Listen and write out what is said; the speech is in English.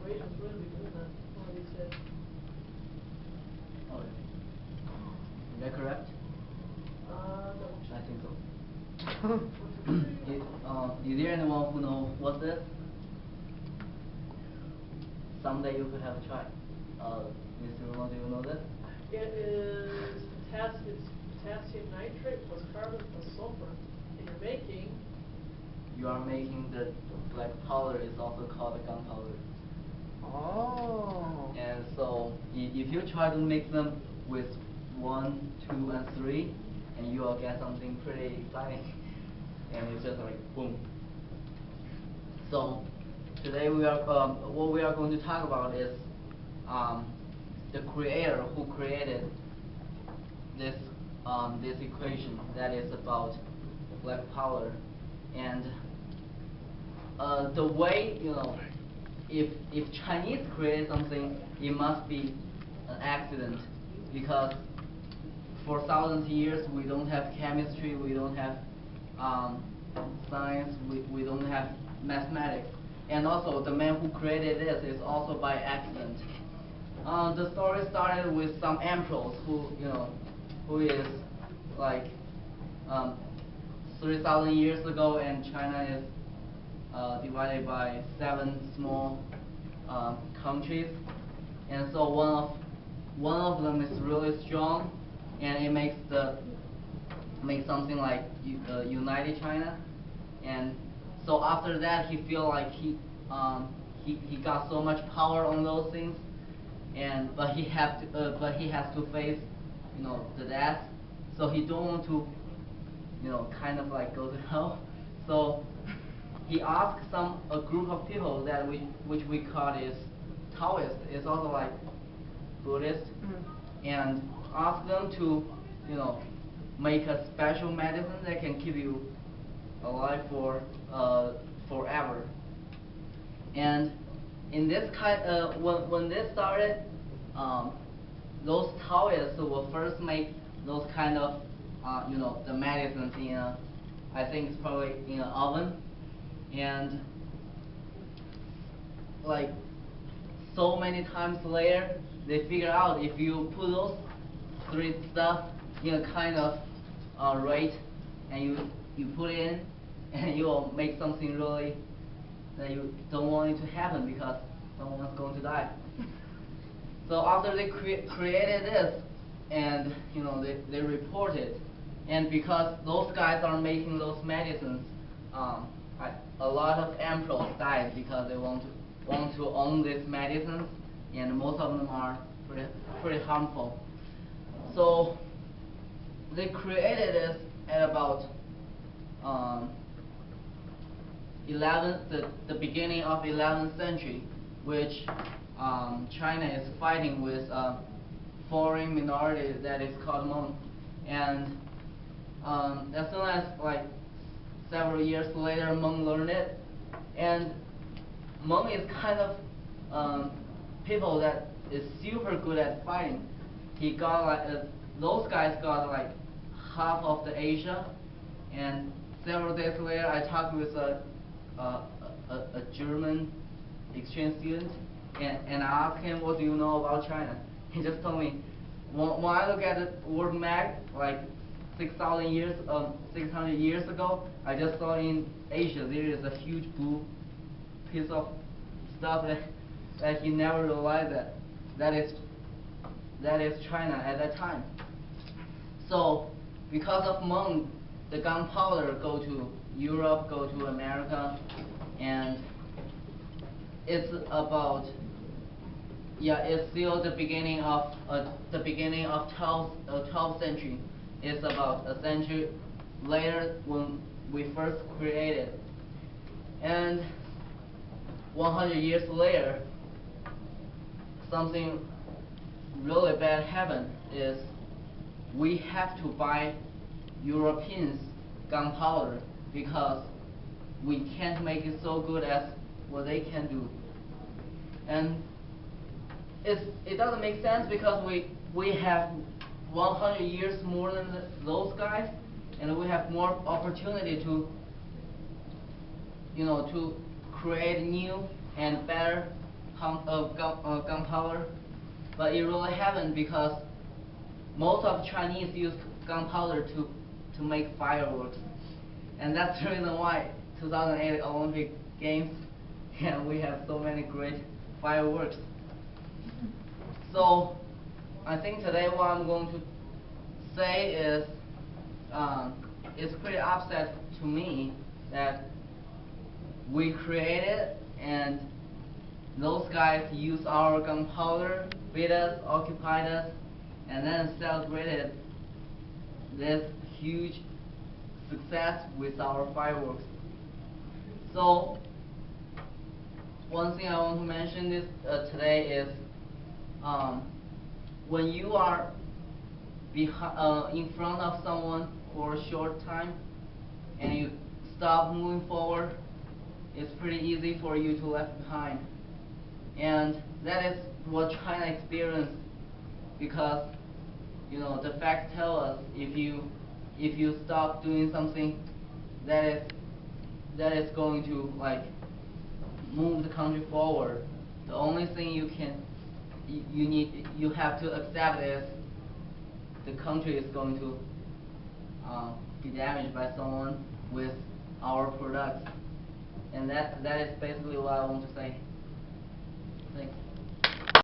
operations we're going to be doing that one of these days. Oh, is that correct? Double check. I think so. Is there anyone who knows what's this? Someday you could have a try. Mr. Ronald, do you know this? It is potassium nitrate plus carbon plus sulfur. And you are making the black powder is also called the gunpowder. Oh. And so if you try to mix them with 1, 2, and 3, and you will get something pretty exciting. And it's just like boom. So today we are what we are going to talk about is the creator who created this this equation that is about black powder. And the way, if Chinese create something, it must be an accident, because for thousands of years we don't have chemistry, we don't have science, we don't have mathematics, and also the man who created this is also by accident. The story started with some emperors who is like 3,000 years ago, and China is divided by 7 small countries, and so one of them is really strong, and it makes something like United China. And so after that, he feel like he got so much power on those things, but he has to face the death, so he don't want to kind of like go to hell. So he asked a group of people that which we call is Taoist. It's also like Buddhist, and ask them to make a special medicine that can keep you alive for forever. And in this when this started, those Taoists will first make those kind of the medicines in I think it's probably in an oven, and like so many times later they figure out if you put those 3 stuff in a kind of rate, and you put it in, and you will make something really that you don't want it to happen, because someone's going to die. So after they created this, and they report it, and because those guys are making those medicines, a lot of emperors died because they want to own these medicines, and most of them are pretty harmful. So they created this at about the beginning of 11th century, which China is fighting with a foreign minority that is called Hmong. And as soon as like several years later, Hmong learned it, and Hmong is kind of people that is super good at fighting. He got like those guys got like half of the Asia, and several days later I talked with a German exchange student, and I asked him, what do you know about China? He just told me, when I look at the world map, like 600 years ago, I just saw in Asia there is a huge blue piece of stuff that he never realized that is China at that time. So because of Hmong, the gunpowder go to Europe, go to America, and it's about it's still the beginning of 12th century. It's about a century later when we first created, and 100 years later, something really bad happened. Is we have to buy Europeans gunpowder because we can't make it so good as what they can do. And it doesn't make sense, because we have 100 years more than those guys, and we have more opportunity to to create new and better gunpowder, but it really happened because most of Chinese use gunpowder to make fireworks, and that's the reason why 2008 Olympic Games, yeah, we have so many great fireworks. So I think today what I'm going to say is it's pretty upset to me that we created and those guys use our gunpowder, beat us, occupied us, and then celebrated this huge success with our fireworks. So one thing I want to mention this today is when you are in front of someone for a short time and you stop moving forward, it's pretty easy for you to left behind. And that is what China experienced, because the facts tell us if you stop doing something that is going to move the country forward, the only thing you have to accept is the country is going to be damaged by someone with our products. And that is basically what I want to say. Thanks.